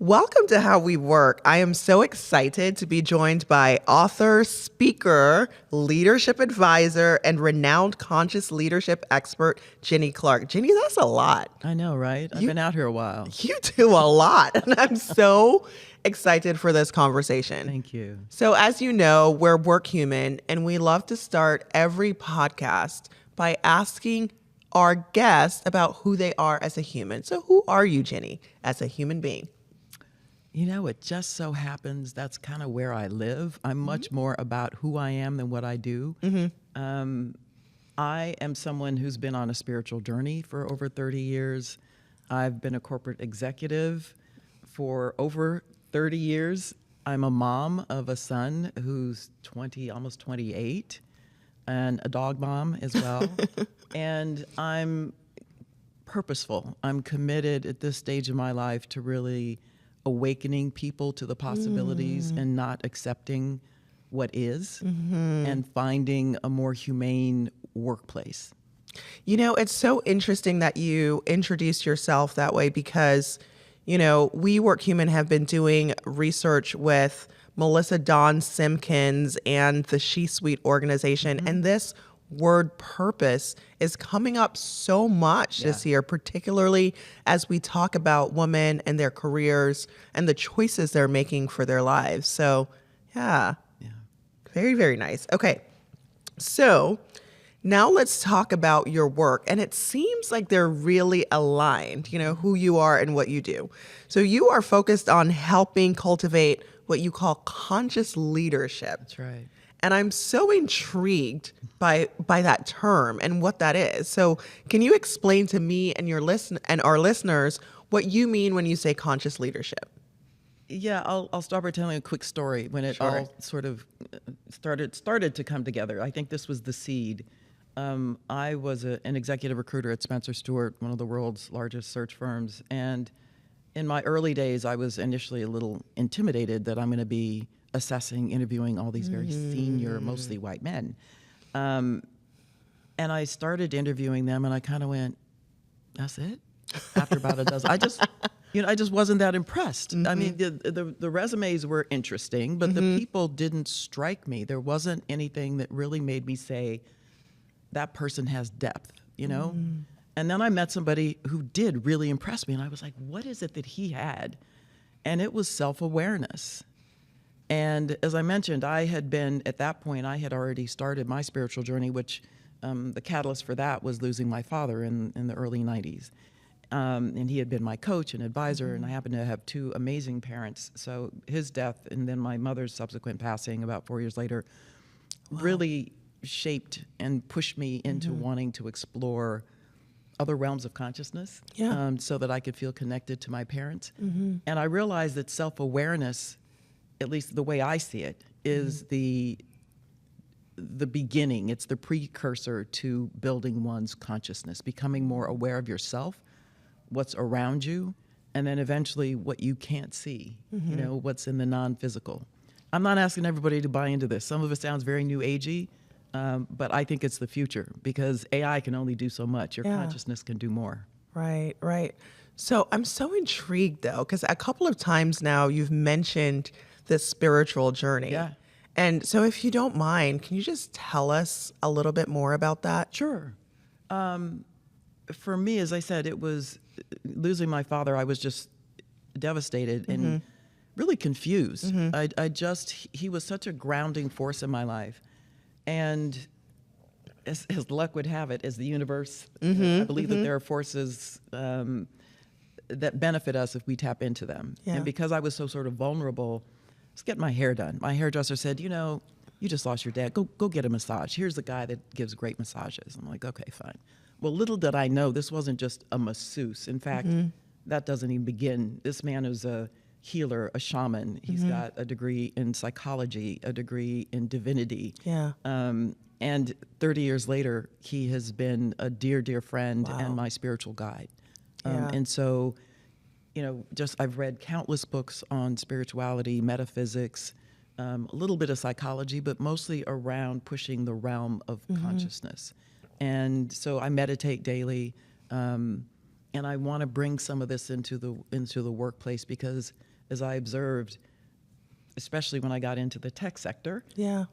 Welcome to How We Work. I am so excited to be joined by author, speaker, leadership advisor, and renowned conscious leadership expert, Ginny Clarke. Ginny, that's a lot. I know, right? I've been out here a while. You do a lot, and I'm so excited for this conversation. Thank you. So as you know, we're Work Human, and we love to start every podcast by asking our guests about who they are as a human. So who are you, Ginny, as a human being? You know, it just so happens that's kind of where I live. I'm much more about who I am than what I do. I am someone who's been on a spiritual journey for over 30 years. I've been a corporate executive for over 30 years. I'm a mom of a son who's 20, almost 28, and a dog mom as well. And I'm purposeful. I'm committed at this stage of my life to really awakening people to the possibilities and not accepting what is and finding a more humane workplace. You know, it's so interesting that you introduced yourself that way because, you know, we Work Human have been doing research with Melissa Dawn Simpkins and the She Suite organization. And this word purpose is coming up so much this year, particularly as we talk about women and their careers and the choices they're making for their lives. So, yeah. Very, very nice. Okay. So now let's talk about your work. And it seems like they're really aligned, you know, who you are and what you do. So you are focused on helping cultivate what you call conscious leadership. That's right. And I'm so intrigued by that term and what that is. So can you explain to me and our listeners what you mean when you say conscious leadership? Yeah, I'll start by telling a quick story when it all sort of started to come together. I think this was the seed. I was an executive recruiter at Spencer Stuart, one of the world's largest search firms. And in my early days, I was initially a little intimidated that I'm going to be interviewing all these very senior, mostly white men. And I started interviewing them and I kind of went, that's it? After about a dozen. I just wasn't that impressed. I mean, the resumes were interesting, but the people didn't strike me. There wasn't anything that really made me say, that person has depth, you know? And then I met somebody who did really impress me and I was like, what is it that he had? And it was self-awareness. And as I mentioned, I had already started my spiritual journey, which the catalyst for that was losing my father in the early 90s. And he had been my coach and advisor, and I happened to have two amazing parents. So his death and then my mother's subsequent passing about 4 years later really shaped and pushed me into wanting to explore other realms of consciousness so that I could feel connected to my parents. And I realized that self-awareness, at least the way I see it, is the beginning. It's the precursor to building one's consciousness, becoming more aware of yourself, what's around you, and then eventually what you can't see, you know, what's in the non-physical. I'm not asking everybody to buy into this. Some of it sounds very new agey, but I think it's the future because AI can only do so much. Your consciousness can do more. Right, right. So I'm so intrigued though, because a couple of times now you've mentioned this spiritual journey. Yeah. And so if you don't mind, can you just tell us a little bit more about that? Sure. For me, as I said, it was losing my father. I was just devastated and really confused. He was such a grounding force in my life. And as luck would have it, as the universe, I believe that there are forces that benefit us if we tap into them. Yeah. And because I was so sort of vulnerable, let's get my hair done. My hairdresser said, you know, you just lost your dad. Go get a massage. Here's the guy that gives great massages. I'm like, okay, fine. Well, little did I know this wasn't just a masseuse. In fact, that doesn't even begin. This man is a healer, a shaman. He's got a degree in psychology, a degree in divinity. Yeah. And 30 years later, he has been a dear, dear friend and my spiritual guide. And so, you know, I've read countless books on spirituality, metaphysics, a little bit of psychology, but mostly around pushing the realm of consciousness. And so I meditate daily, and I want to bring some of this into the workplace because is I observed, especially when I got into the tech sector, Yeah.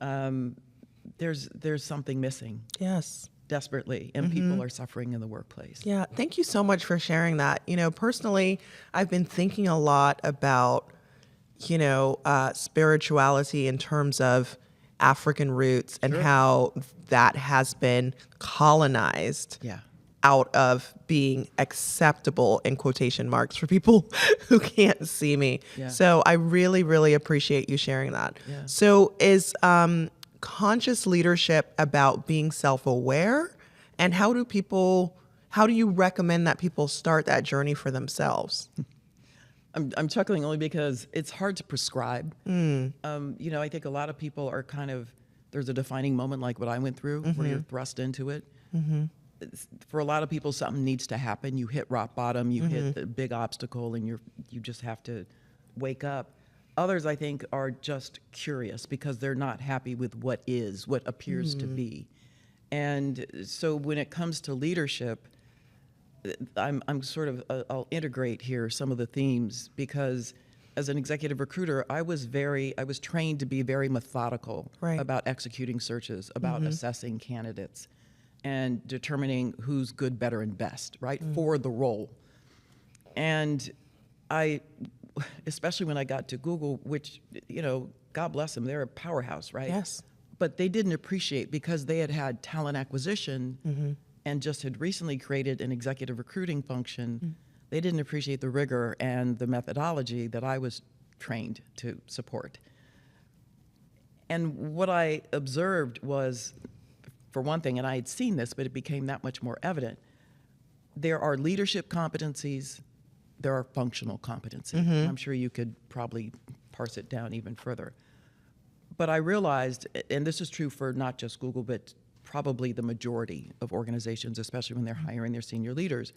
There's something missing Yes. desperately, and people are suffering in the workplace. Yeah. Thank you so much for sharing that. Personally, I've been thinking a lot about, spirituality in terms of African roots and Sure. how that has been colonized Yeah. out of being acceptable in quotation marks for people who can't see me. Yeah. So I really, really appreciate you sharing that. Yeah. So is conscious leadership about being self-aware? And how do you recommend that people start that journey for themselves? I'm chuckling only because it's hard to prescribe. I think a lot of people are there's a defining moment like what I went through where you're thrust into it. For a lot of people, something needs to happen. You hit rock bottom, you hit a big obstacle, and you just have to wake up. Others, I think, are just curious because they're not happy with what appears to be. And so when it comes to leadership, I'll integrate here some of the themes because as an executive recruiter, I was trained to be very methodical Right. about executing searches, about assessing candidates and determining who's good, better, and best, right, for the role. And especially when I got to Google, which, God bless them, they're a powerhouse, right? Yes. But they didn't appreciate because they had talent acquisition and just had recently created an executive recruiting function. They didn't appreciate the rigor and the methodology that I was trained to support. And what I observed was, for one thing, and I had seen this, but it became that much more evident, there are leadership competencies, there are functional competencies. I'm sure you could probably parse it down even further. But I realized, and this is true for not just Google, but probably the majority of organizations, especially when they're hiring their senior leaders,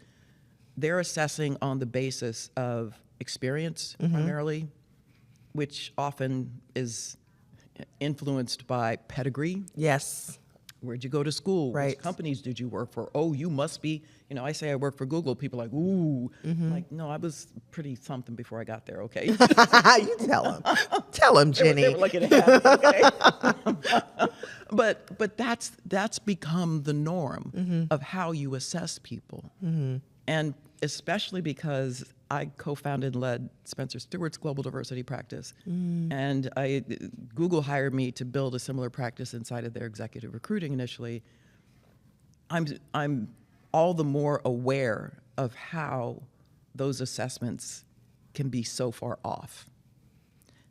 they're assessing on the basis of experience primarily, which often is influenced by pedigree. Yes. Where'd you go to school? Right. Which companies did you work for? Oh, you must be, I say I work for Google. People are like, ooh. Like, no, I was pretty something before I got there, okay? You tell him. Tell him, Ginny. They were looking at me, okay? But that's become the norm of how you assess people. And especially because I co-founded and led Spencer Stewart's global diversity practice. And Google hired me to build a similar practice inside of their executive recruiting initially. I'm all the more aware of how those assessments can be so far off.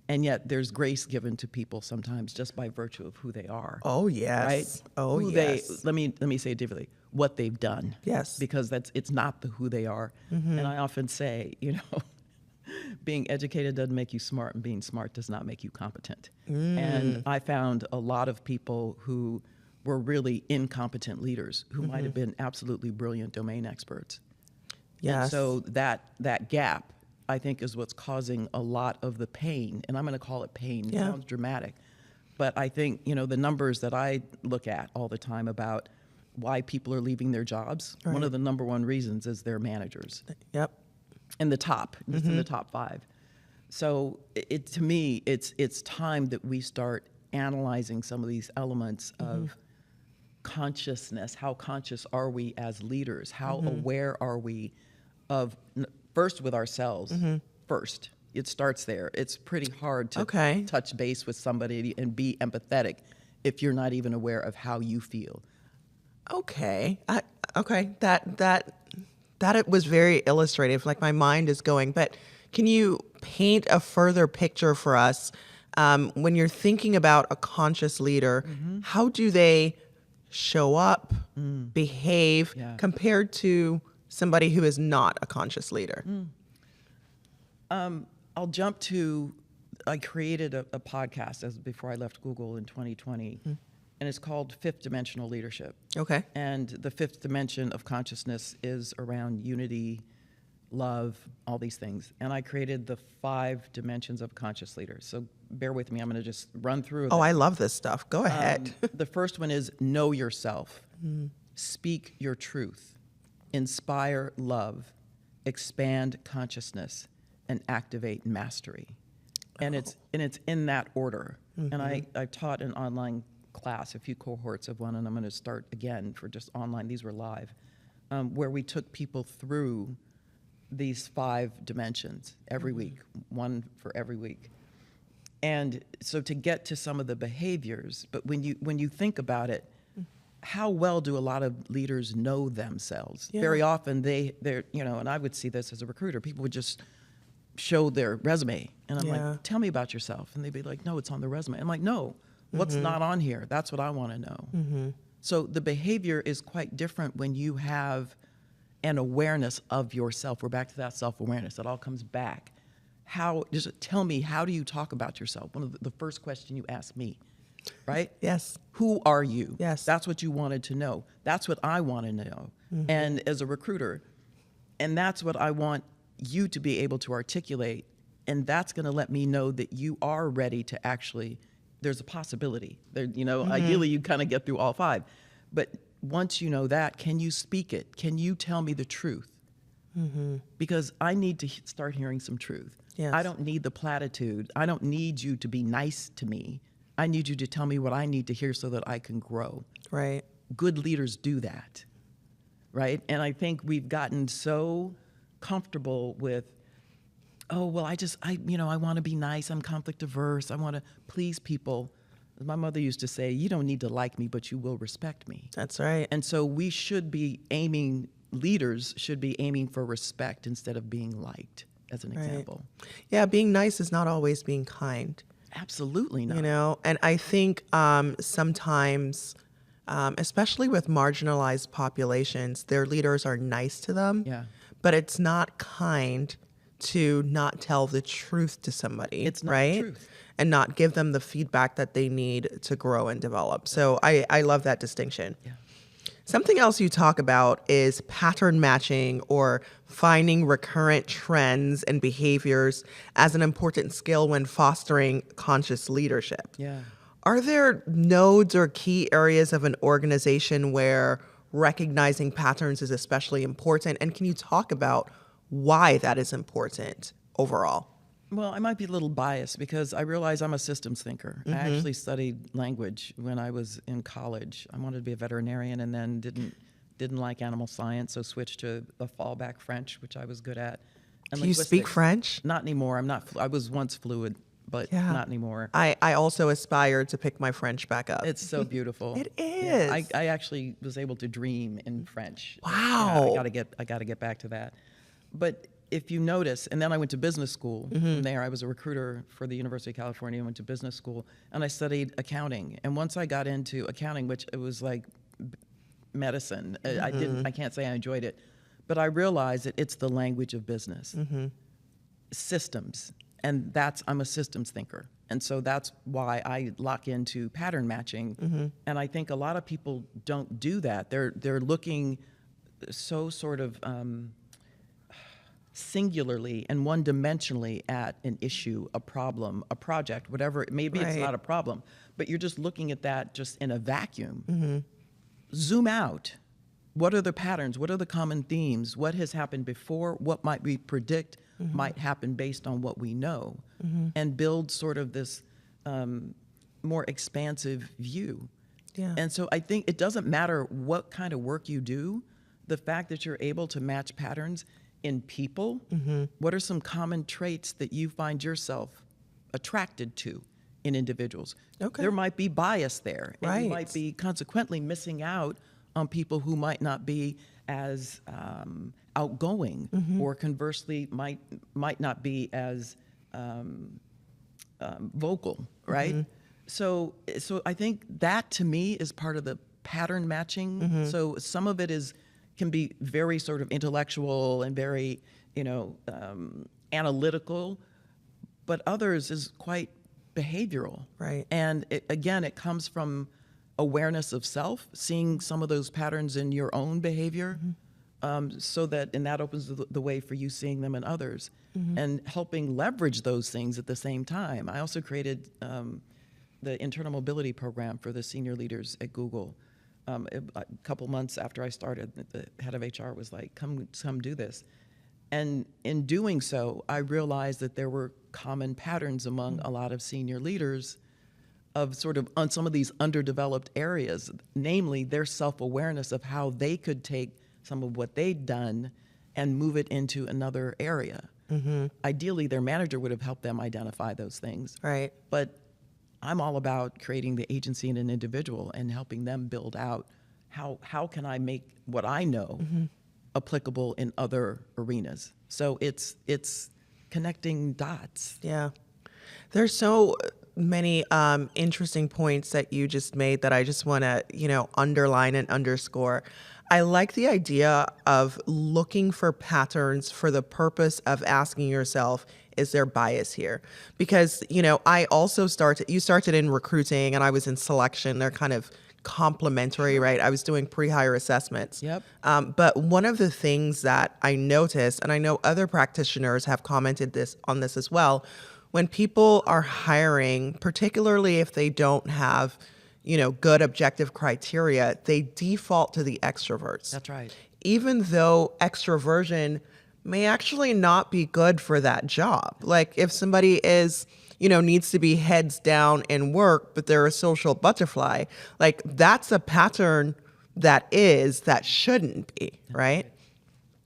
And yet there's grace given to people sometimes just by virtue of who they are. Oh, yes. Right? Oh, who yes. Let me say it differently. What they've done. Yes. Because it's not who they are. And I often say, being educated doesn't make you smart, and being smart does not make you competent. And I found a lot of people who were really incompetent leaders who might have been absolutely brilliant domain experts. Yes. And so that gap, I think, is what's causing a lot of the pain. And I'm going to call it pain. Yeah. It sounds dramatic. But I think, the numbers that I look at all the time about why people are leaving their jobs, one of the number one reasons is their managers. Yep. In the top, it's in the top 5. So to me, it's time that we start analyzing some of these elements of consciousness. How conscious are we as leaders? How aware are we of, first with ourselves, first. It starts there. It's pretty hard to touch base with somebody and be empathetic if you're not even aware of how you feel. Okay. That it was very illustrative. Like my mind is going. But can you paint a further picture for us when you're thinking about a conscious leader? How do they show up, behave compared to somebody who is not a conscious leader? I'll jump to, I created a podcast before I left Google in 2020. And it's called Fifth Dimensional Leadership. Okay. And the fifth dimension of consciousness is around unity, love, all these things. And I created the 5 dimensions of conscious leaders. So bear with me. I'm going to just run through Oh, them. I love this stuff. Go ahead. The first one is know yourself. Speak your truth. Inspire love. Expand consciousness. and activate, and mastery. And it's in that order. And I taught an online class, a few cohorts of one, and I'm going to start again for just online. These were live, where we took people through these 5 dimensions every week, one for every week. And so to get to some of the behaviors, but when you think about it, how well do a lot of leaders know themselves? Yeah. Very often they're, and I would see this as a recruiter, people would just show their resume. And I'm Yeah. like, tell me about yourself. And they'd be like, no, it's on the resume. I'm like, no, what's not on here? That's what I want to know. So the behavior is quite different when you have an awareness of yourself. We're back to that self-awareness. It all comes back. Just tell me, how do you talk about yourself? One of the first question you ask me, right? Yes. Who are you? Yes. That's what you wanted to know. That's what I want to know. And as a recruiter, and that's what I want you to be able to articulate. And that's going to let me know that you are ready to actually, there's a possibility. Ideally you kind of get through all 5. But once you know that, can you speak it? Can you tell me the truth? Because I need to start hearing some truth. Yes. I don't need the platitude. I don't need you to be nice to me. I need you to tell me what I need to hear so that I can grow. Right. Good leaders do that, right? And I think we've gotten so comfortable with, oh, well, I want to be nice. I'm conflict averse. I want to please people. My mother used to say, you don't need to like me, but you will respect me. That's right. And so we should be leaders should be aiming for respect instead of being liked, as an example. Yeah, being nice is not always being kind. Absolutely not. And I think sometimes, especially with marginalized populations, their leaders are nice to them, Yeah. but it's not kind to not tell the truth to somebody. It's not right? the truth. And not give them the feedback that they need to grow and develop. So I love that distinction. Yeah. Something else you talk about is pattern matching, or finding recurrent trends and behaviors as an important skill when fostering conscious leadership. Yeah. Are there nodes or key areas of an organization where recognizing patterns is especially important? And can you talk about why that is important overall? Well, I might be a little biased because I realize I'm a systems thinker. I actually studied language when I was in college. I wanted to be a veterinarian and then didn't like animal science, so switched to a fallback French, which I was good at. And Do you speak linguistics. French? Not anymore. I was once fluid, but not anymore. I also aspire to pick my French back up. It's so beautiful. It Yeah, is. I actually was able to dream in French. Wow. Yeah, I gotta get back to that. But if you notice, and then I went to business school. From there, I was a recruiter for the University of California. I went to business school, and I studied accounting. And once I got into accounting, which it was like medicine, I can't say I enjoyed it, but I realized that it's the language of business, systems, and I'm a systems thinker. And so that's why I lock into pattern matching. And I think a lot of people don't do that. They're looking so sort of singularly and one-dimensionally at an issue, a problem, a project, whatever. Maybe it's not a problem, but you're just looking at that just in a vacuum. Zoom out. What are the patterns? What are the common themes? What has happened before? What might we predict might happen based on what we know? And build sort of this more expansive view. Yeah. And so I think it doesn't matter what kind of work you do, the fact that you're able to match patterns in people, what are some common traits that you find yourself attracted to in individuals? Okay. There might be bias there, and Right. you might be consequently missing out on people who might not be as outgoing, or conversely might not be as vocal, right? So I think that to me is part of the pattern matching. So some of it can be very sort of intellectual and very, analytical, but others is quite behavioral. Right. And it comes from awareness of self, seeing some of those patterns in your own behavior, and that opens the way for you seeing them in others, and helping leverage those things at the same time. I also created the internal mobility program for the senior leaders at Google. A couple months after I started, the head of HR was like, come do this. And in doing so, I realized that there were common patterns among a lot of senior leaders of sort of on some of these underdeveloped areas, namely their self-awareness of how they could take some of what they'd done and move it into another area. Ideally, their manager would have helped them identify those things. Right. But I'm all about creating the agency in an individual and helping them build out how can I make what I know applicable in other arenas. So it's connecting dots. Yeah. There's so many interesting points that you just made that I just want to, underline and underscore. I like the idea of looking for patterns for the purpose of asking yourself, is there bias here? Because, I also you started in recruiting and I was in selection. They're kind of complementary, right? I was doing pre-hire assessments. Yep. But one of the things that I noticed, and I know other practitioners have commented on this as well, when people are hiring, particularly if they don't have, good objective criteria, they default to the extroverts. That's right. Even though extroversion may actually not be good for that job. Like if somebody is, needs to be heads down in work, but they're a social butterfly, like that's a pattern that shouldn't be, right?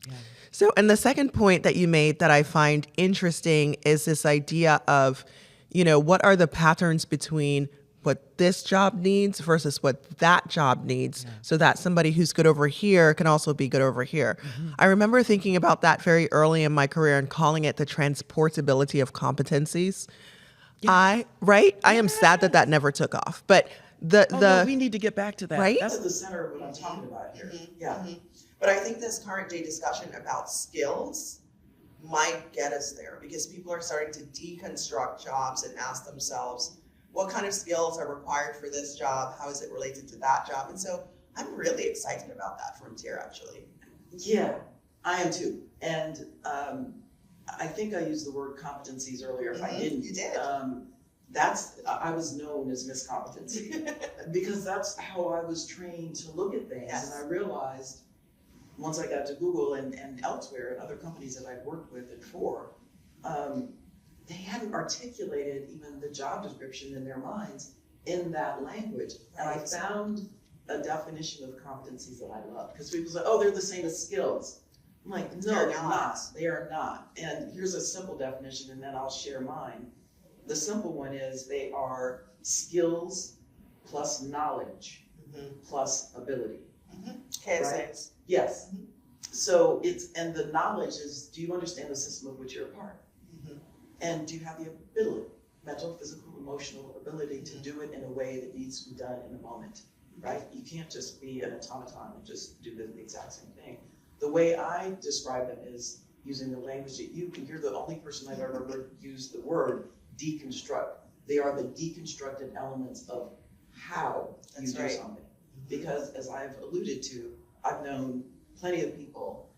Yeah. So, and the second point that you made that I find interesting is this idea of, what are the patterns between what this job needs versus what that job needs, so that somebody who's good over here can also be good over here. I remember thinking about that very early in my career and calling it the transportability of competencies. I am sad that never took off, but No, we need to get back to that. Right? That's the center of what I'm talking about here. Yeah. But I think this current day discussion about skills might get us there because people are starting to deconstruct jobs and ask themselves, what kind of skills are required for this job? How is it related to that job? And so I'm really excited about that frontier, actually. Yeah, I am too. And I think I used the word competencies earlier. If I didn't, You did. I was known as Miss Competency because that's how I was trained to look at things. Yes. And I realized once I got to Google and elsewhere and other companies that I'd worked with and for, they hadn't articulated even the job description in their minds in that language. And I found a definition of competencies that I love because people say, oh, they're the same as skills. I'm like, no, they're not. They are not. And here's a simple definition, and then I'll share mine. The simple one is they are skills plus knowledge plus ability. Okay, right? Yes. So and the knowledge is, do you understand the system of which you're a part? And do you have the ability, mental, physical, emotional ability to do it in a way that needs to be done in a moment, right? You can't just be an automaton and just do the exact same thing. The way I describe them is using the language that you're the only person I've ever heard use the word deconstruct. They are the deconstructed elements of how you do something. Because as I've alluded to, I've known plenty of people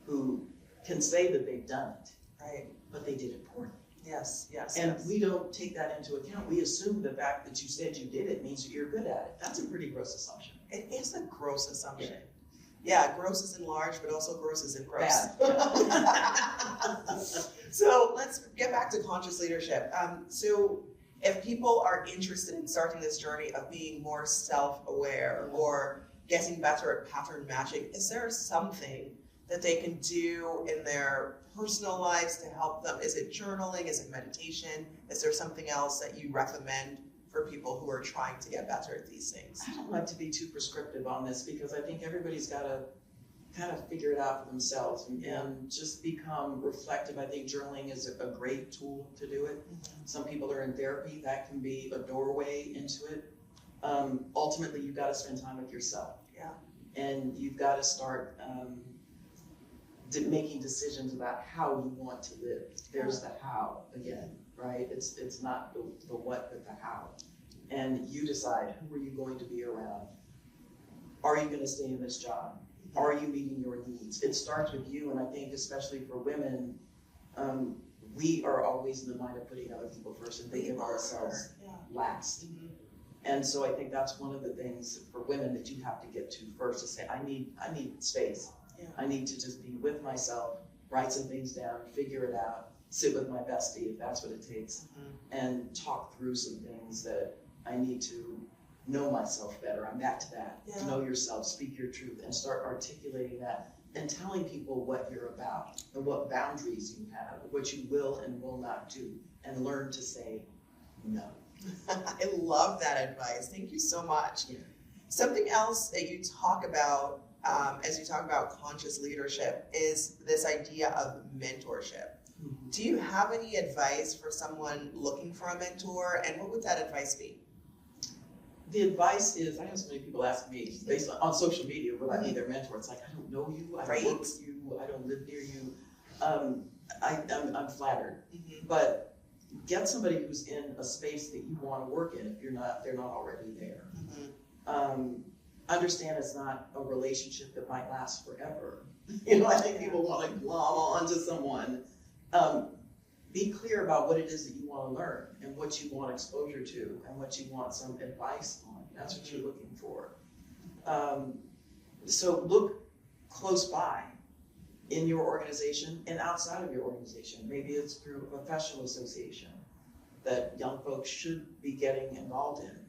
who can say that they've done it, right? But they did it poorly. Yes. And we don't take that into account. We assume the fact that you said you did it means that you're good at it. That's a pretty gross assumption. It is a gross assumption. Yeah, gross is in large, but also gross is in gross. So let's get back to conscious leadership. So if people are interested in starting this journey of being more self-aware or getting better at pattern matching, is there something that they can do in their personal lives to help them? Is it journaling? Is it meditation? Is there something else that you recommend for people who are trying to get better at these things? I don't like to be too prescriptive on this because I think everybody's got to kind of figure it out for themselves and just become reflective. I think journaling is a great tool to do it. Some people are in therapy. That can be a doorway into it. Ultimately, you've got to spend time with yourself. Yeah. And you've got to start making decisions about how you want to live. There's the how again, right? It's not the what, but the how. And you decide, who are you going to be around? Are you going to stay in this job? Are you meeting your needs? It starts with you, and I think especially for women, we are always in the mind of putting other people first and thinking of ourselves last. And so I think that's one of the things for women that you have to get to first, to say, I need space. I need to just be with myself write some things down, figure it out, sit with my bestie if that's what it takes, and talk through some things that I need to know myself better. I'm back to that. Yeah. Know yourself, speak your truth, and start articulating that and telling people what you're about and what boundaries you have, what you will and will not do, and learn to say no. I love that advice. Thank you so much. Yeah. Something else that you talk about as you talk about conscious leadership is this idea of mentorship. Mm-hmm. Do you have any advice for someone looking for a mentor, and what would that advice be? The advice is, I have so many people ask me, based on social media, will I be their mentor? It's like, I don't know you, I don't work with you, I don't live near you. I'm flattered, but get somebody who's in a space that you want to work in if they're not already there. Understand it's not a relationship that might last forever. I think people want to glom onto someone. Be clear about what it is that you want to learn and what you want exposure to and what you want some advice on. That's what you're looking for. So look close by in your organization and outside of your organization. Maybe it's through a professional association that young folks should be getting involved in.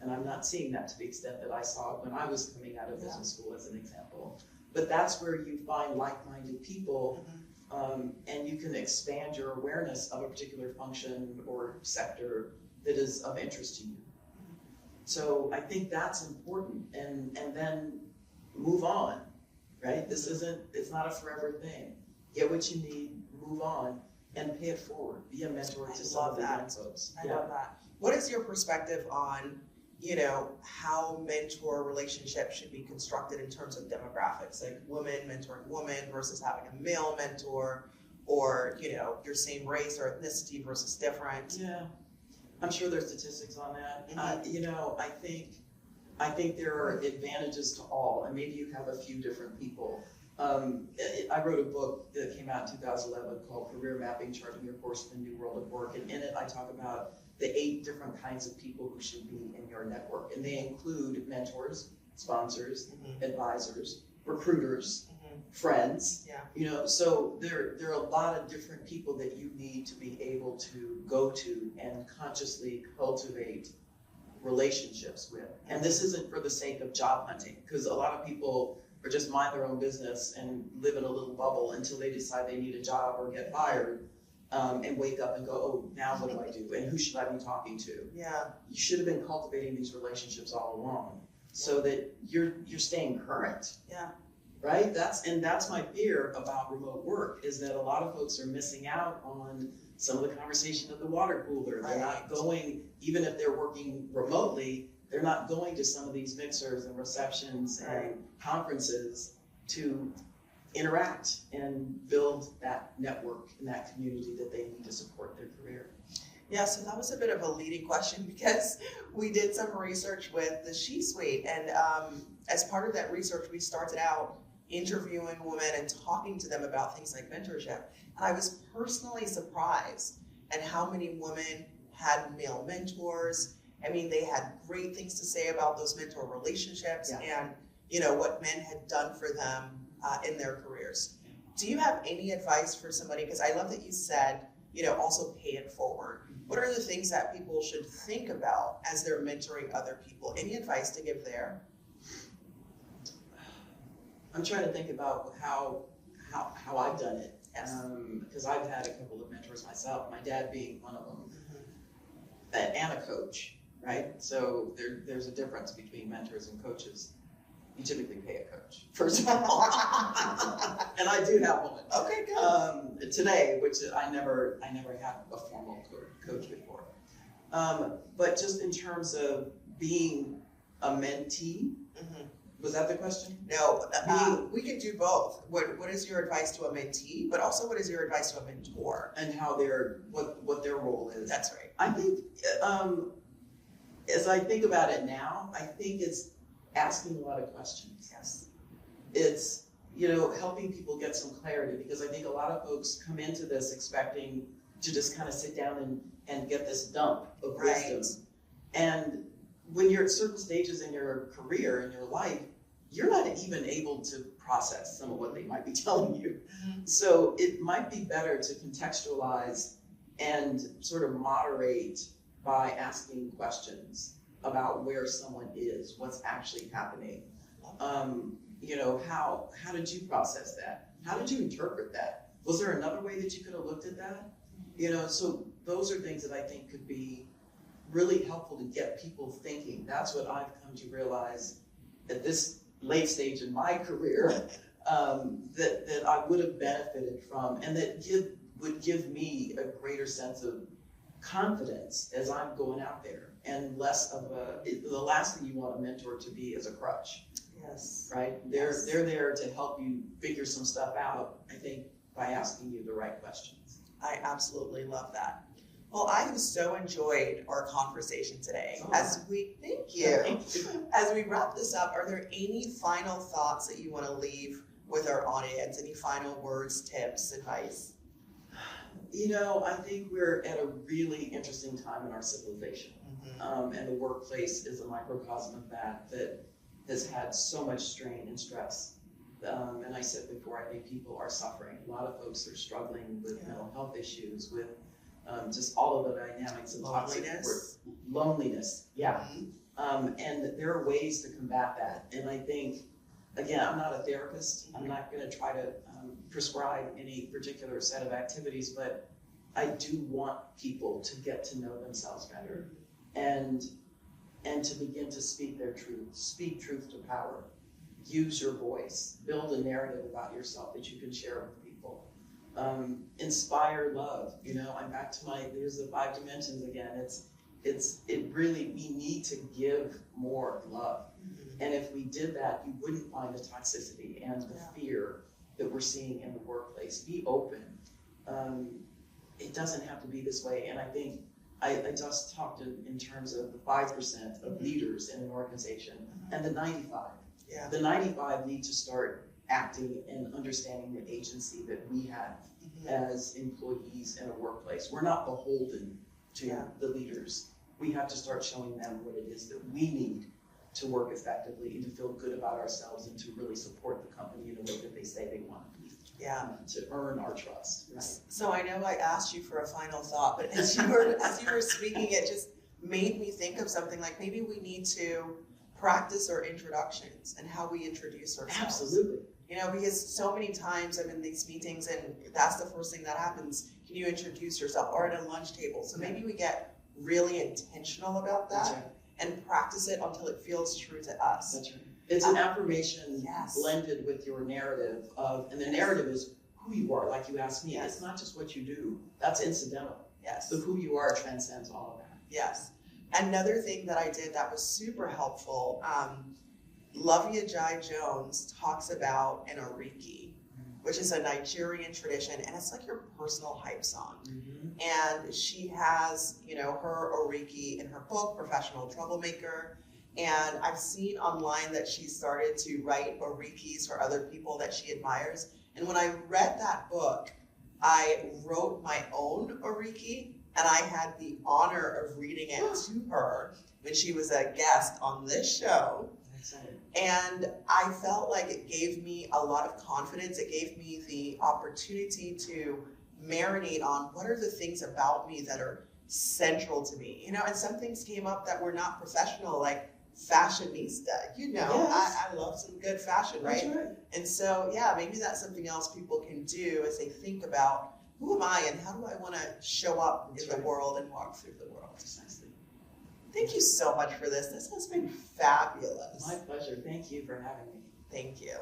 And I'm not seeing that to the extent that I saw it when I was coming out of business school, as an example. But that's where you find like-minded people, and you can expand your awareness of a particular function or sector that is of interest to you. So I think that's important, and then move on, right? It's not a forever thing. Get what you need, move on, and pay it forward. Be a mentor to some of the young folks. I love that. What is your perspective on how mentor relationships should be constructed in terms of demographics, like women mentoring women versus having a male mentor, or, your same race or ethnicity versus different? Yeah, I'm sure there's statistics on that. I think there are advantages to all, and maybe you have a few different people. I wrote a book that came out in 2011 called Career Mapping, Charting Your Course in the New World of Work, and in it I talk about the 8 different kinds of people who should be in your network. And they include mentors, sponsors, advisors, recruiters, friends. Yeah. So there are a lot of different people that you need to be able to go to and consciously cultivate relationships with. And this isn't for the sake of job hunting, because a lot of people are just mind their own business and live in a little bubble until they decide they need a job or get fired. And wake up and go, oh, now what do I do? And who should I be talking to? Yeah. You should have been cultivating these relationships all along so that you're staying current. Yeah. Right? That's my fear about remote work, is that a lot of folks are missing out on some of the conversation at the water cooler. They're not going, even if they're working remotely, they're not going to some of these mixers and receptions and conferences to interact and build that network and that community that they need to support their career. Yeah, so that was a bit of a leading question, because we did some research with the She-Suite, and as part of that research, we started out interviewing women and talking to them about things like mentorship. And I was personally surprised at how many women had male mentors. I mean, they had great things to say about those mentor relationships and, what men had done for them in their careers. Do you have any advice for somebody? Because I love that you said, also pay it forward. What are the things that people should think about as they're mentoring other people? Any advice to give there? I'm trying to think about how I've done it. Yes. Because I've had a couple of mentors myself, my dad being one of them, and a coach, right? So there's a difference between mentors and coaches. You typically pay a coach, first of all. And I do have one. Okay, good. Today, which I never had a formal coach before. But just in terms of being a mentee, was that the question? No, we can do both. What is your advice to a mentee, but also what is your advice to a mentor? And how what their role is. That's right. I think, as I think about it now, I think it's asking a lot of questions. Yes. It's, helping people get some clarity, because I think a lot of folks come into this expecting to just kind of sit down and get this dump of wisdom. And when you're at certain stages in your career, in your life, you're not even able to process some of what they might be telling you. So it might be better to contextualize and sort of moderate by asking questions about where someone is, what's actually happening. How did you process that? How did you interpret that? Was there another way that you could have looked at that? So those are things that I think could be really helpful to get people thinking. That's what I've come to realize at this late stage in my career, that I would have benefited from, and that would give me a greater sense of confidence as I'm going out there, and less of the last thing you want a mentor to be is a crutch. Yes. Right? They're there to help you figure some stuff out, I think, by asking you the right questions. I absolutely love that. Well, I have so enjoyed our conversation today. Thank you. As we wrap this up, are there any final thoughts that you want to leave with our audience? Any final words, tips, advice? I think we're at a really interesting time in our civilization. And the workplace is a microcosm of that has had so much strain and stress. And I said before, I think people are suffering. A lot of folks are struggling with mental health issues, with just all of the dynamics of loneliness. Yeah. And there are ways to combat that. And I think, again, I'm not a therapist. I'm not going to try to prescribe any particular set of activities, but I do want people to get to know themselves better and to begin to speak their truth, speak truth to power, use your voice, build a narrative about yourself that you can share with people. Inspire love. I'm back to there's the 5 dimensions again. We need to give more love. And if we did that, you wouldn't find the toxicity and the fear that we're seeing in the workplace. Be open. It doesn't have to be this way. And I think I just talked in terms of the 5% of leaders in an organization and the 95. Yeah. The 95 need to start acting and understanding the agency that we have as employees in a workplace. We're not beholden to the leaders. We have to start showing them what it is that we need to work effectively and to feel good about ourselves and to really support the company in the way that they say they want to be. Yeah, to earn our trust. Right? So I know I asked you for a final thought, but as you were speaking, it just made me think of something like maybe we need to practice our introductions and how we introduce ourselves. Absolutely. Because so many times I'm in these meetings and that's the first thing that happens. Can you introduce yourself? Or at a lunch table. So maybe we get really intentional about that and practice it until it feels true to us. That's right. It's an affirmation blended with your narrative and the narrative is who you are, like you asked me. Yes. It's not just what you do. That's incidental. Yes. But who you are transcends all of that. Yes. Another thing that I did that was super helpful, Lovia Jai Jones talks about an oriki, which is a Nigerian tradition, and it's like your personal hype song. And she has, her oriki in her book, Professional Troublemaker. And I've seen online that she started to write orikis for other people that she admires. And when I read that book, I wrote my own oriki, and I had the honor of reading it to her when she was a guest on this show. And I felt like it gave me a lot of confidence. It gave me the opportunity to marinate on what are the things about me that are central to me. And some things came up that were not professional, like fashionista. I love some good fashion, right? And so, maybe that's something else people can do as they think about who am I and how do I want to show up in the world and walk through the world. Precisely. Thank you so much for this. This has been fabulous. My pleasure. Thank you for having me. Thank you.